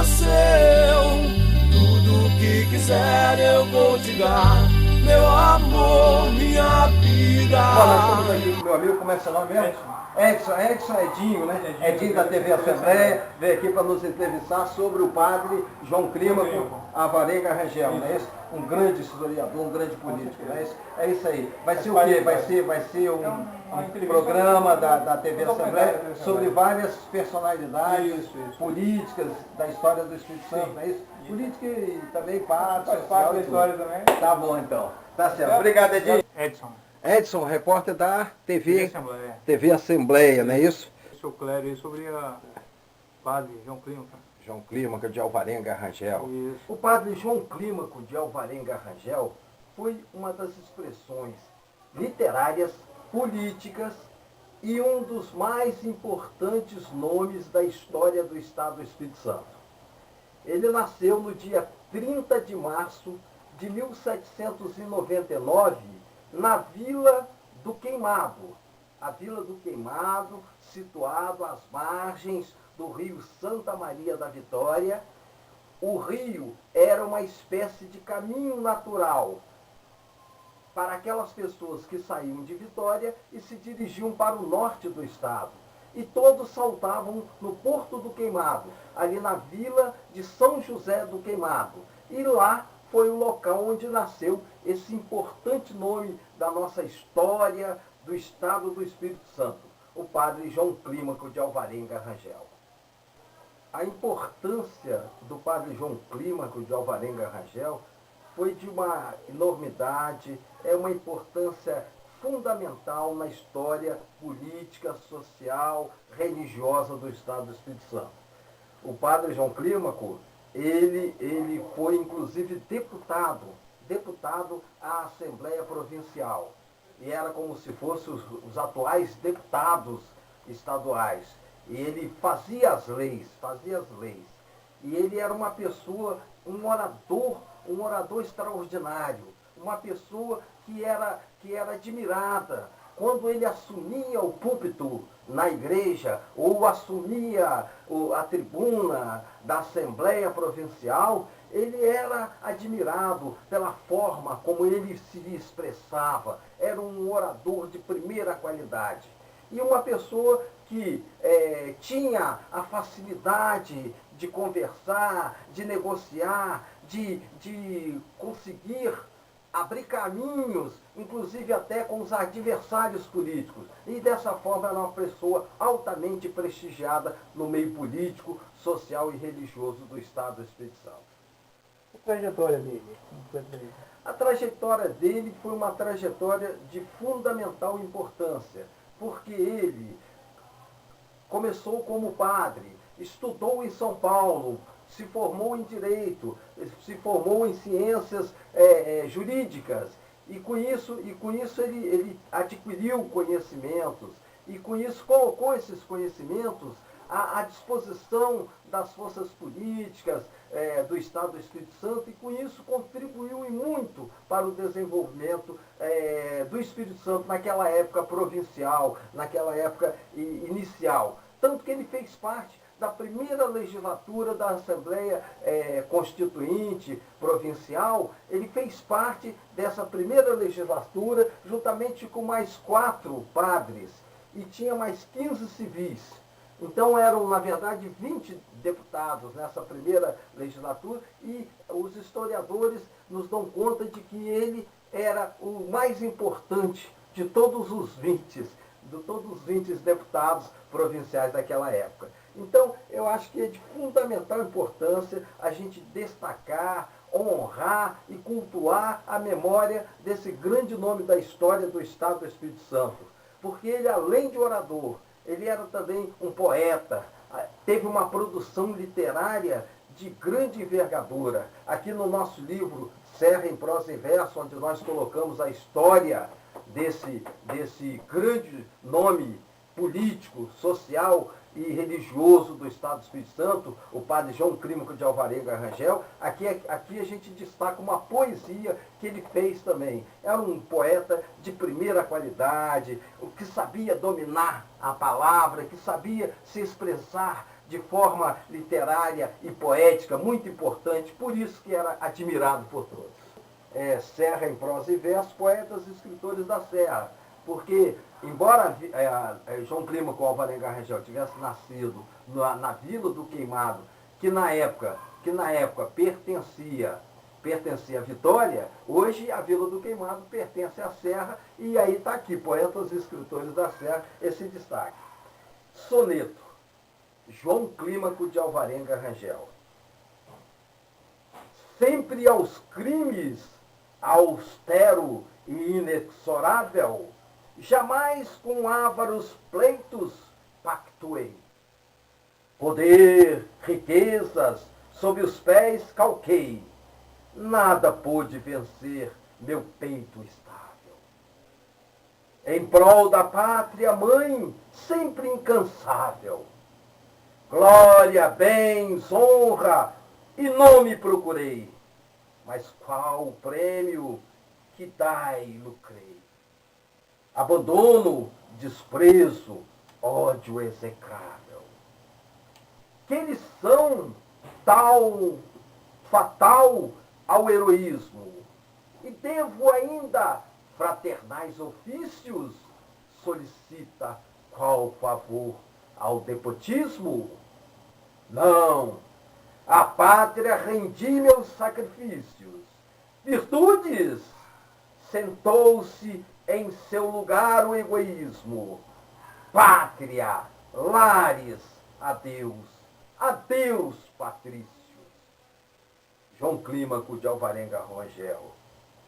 nasceu. Tudo que quiser eu vou te dar, meu amor, minha vida. Bom, nós estamos aqui com meu amigo, como é seu nome mesmo? Edson Edinho, né? Edinho da TV Assembleia, veio aqui para nos entrevistar sobre o padre João Clímaco Alvarenga Rangel, não é isso? Um grande historiador, um grande político, não é isso? É isso aí. Vai ser o quê? Vai ser um programa da TV Assembleia sobre várias personalidades políticas da história do Espírito Santo, não é isso? Política e também parte social da história também. Tá bom então. Tá certo. Obrigado, Edinho. Edson, repórter da TV Assembleia, não é isso? Sou Clério sobre a padre João Clímaco. João Clímaco de Alvarenga Rangel. Isso. O padre João Clímaco de Alvarenga Rangel foi uma das expressões literárias, políticas e um dos mais importantes nomes da história do Estado do Espírito Santo. Ele nasceu no dia 30 de março de 1799, na Vila do Queimado. A Vila do Queimado, situado às margens do rio Santa Maria da Vitória. O rio era uma espécie de caminho natural para aquelas pessoas que saíam de Vitória e se dirigiam para o norte do estado. E todos saltavam no Porto do Queimado, ali na Vila de São José do Queimado. E lá foi o local onde nasceu esse importante nome da nossa história do Estado do Espírito Santo, o padre João Clímaco de Alvarenga Rangel. A importância do padre João Clímaco de Alvarenga Rangel foi de uma enormidade, é uma importância fundamental na história política, social, religiosa do Estado do Espírito Santo. O padre João Clímaco, ele foi inclusive deputado à Assembleia Provincial. E era como se fossem os atuais deputados estaduais. E ele fazia as leis. E ele era uma pessoa, um orador extraordinário, uma pessoa que era admirada. Quando ele assumia o púlpito na igreja, ou assumia a tribuna da Assembleia Provincial, ele era admirado pela forma como ele se expressava. Era um orador de primeira qualidade. E uma pessoa que tinha a facilidade de conversar, de negociar, de conseguir abrir caminhos, inclusive até com os adversários políticos. E dessa forma era uma pessoa altamente prestigiada no meio político, social e religioso do Estado do Espírito Santo. A trajetória dele? A trajetória dele foi uma trajetória de fundamental importância, porque ele começou como padre, estudou em São Paulo, se formou em Direito, se formou em Ciências Jurídicas, e com isso ele adquiriu conhecimentos, e com isso colocou esses conhecimentos à disposição das forças políticas do Estado do Espírito Santo, e com isso contribuiu muito para o desenvolvimento do Espírito Santo naquela época provincial, naquela época inicial. Tanto que ele fez parte da primeira legislatura da Assembleia Constituinte Provincial. Ele fez parte dessa primeira legislatura juntamente com mais 4 padres e tinha mais 15 civis. Então eram, na verdade, 20 deputados nessa primeira legislatura, e os historiadores nos dão conta de que ele era o mais importante de todos os 20 deputados provinciais daquela época. Então, eu acho que é de fundamental importância a gente destacar, honrar e cultuar a memória desse grande nome da história do Estado do Espírito Santo. Porque ele, além de orador, ele era também um poeta, teve uma produção literária de grande envergadura. Aqui no nosso livro, Serra em Prosa e Verso, onde nós colocamos a história desse grande nome político, social e religioso do Estado do Espírito Santo, o padre João Clímaco de Alvarenga Rangel, aqui a gente destaca uma poesia que ele fez também. Era um poeta de primeira qualidade, que sabia dominar a palavra, que sabia se expressar de forma literária e poética muito importante, por isso que era admirado por todos. Serra em prosa e verso, poetas e escritores da Serra, porque, embora João Clímaco Alvarenga Rangel tivesse nascido na Vila do Queimado, que na época pertencia à Vitória, hoje a Vila do Queimado pertence à Serra, e aí está aqui, poetas e escritores da Serra, esse destaque. Soneto, João Clímaco de Alvarenga Rangel. Sempre aos crimes, austero e inexorável, jamais com ávaros pleitos pactuei. Poder, riquezas, sob os pés calquei, nada pôde vencer meu peito estável. Em prol da pátria mãe, sempre incansável, glória, bens, honra e nome procurei, mas qual o prêmio que dai lucrei? Abandono, desprezo, ódio execrável. Que lição tal fatal ao heroísmo, e devo ainda fraternais ofícios, solicita qual favor ao despotismo? Não, a pátria rendi meus sacrifícios, virtudes, sentou-se em seu lugar o egoísmo. Pátria, lares, adeus, adeus, patrícios. João Clímaco de Alvarenga Rangel.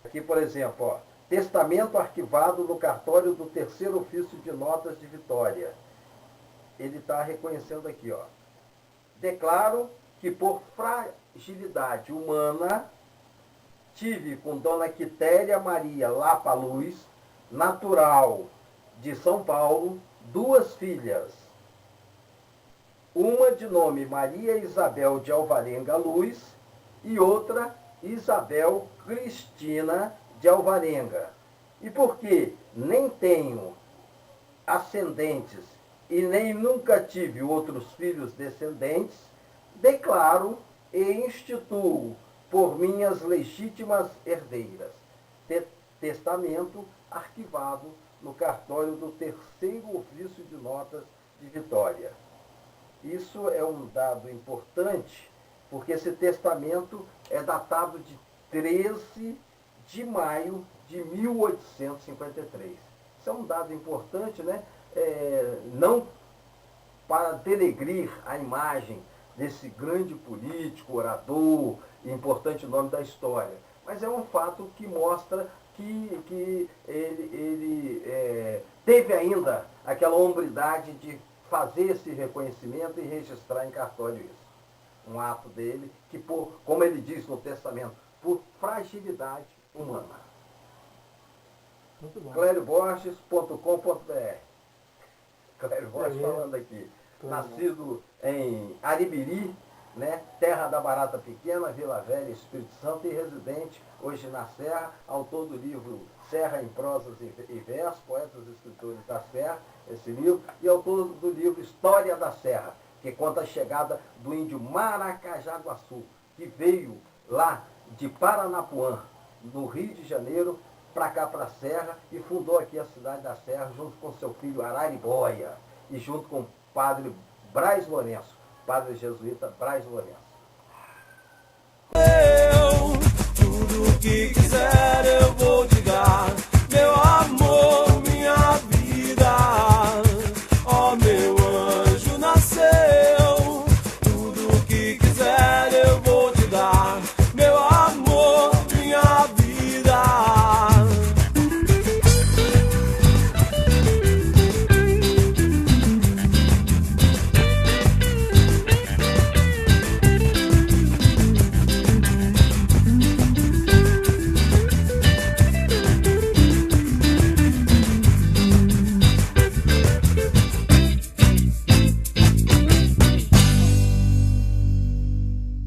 Aqui, por exemplo, ó, testamento arquivado no cartório do terceiro ofício de notas de Vitória. Ele está reconhecendo aqui, ó. Declaro que por fragilidade humana tive com Dona Quitéria Maria Lapa Luz, natural de São Paulo, 2 filhas. Uma de nome Maria Isabel de Alvarenga Luz e outra Isabel Cristina de Alvarenga. E porque nem tenho ascendentes e nem nunca tive outros filhos descendentes, declaro e instituo por minhas legítimas herdeiras. Testamento arquivado no cartório do terceiro ofício de notas de Vitória. Isso é um dado importante, porque esse testamento é datado de 13 de maio de 1853. Isso é um dado importante, né? Não para denegrir a imagem desse grande político, orador, importante nome da história, mas é um fato que mostra que ele teve ainda aquela hombridade de fazer esse reconhecimento e registrar em cartório isso. Um ato dele que, como ele diz no testamento, por fragilidade humana. Muito bom. ClérioBorges.com.br. Clério Borges falando aqui. Nascido em Aribiri, né, terra da Barata Pequena, Vila Velha, Espírito Santo, e residente hoje na Serra, autor do livro Serra em Prosas e Versos, Poetas e Escritores da Serra, esse livro, e autor do livro História da Serra, que conta a chegada do índio Maracajaguaçu, que veio lá de Paranapuã, no Rio de Janeiro, para cá, para a Serra, e fundou aqui a cidade da Serra, junto com seu filho Araribóia, e junto com o padre Braz Lourenço, padre jesuíta Braz Lourenço. Tudo que quiser.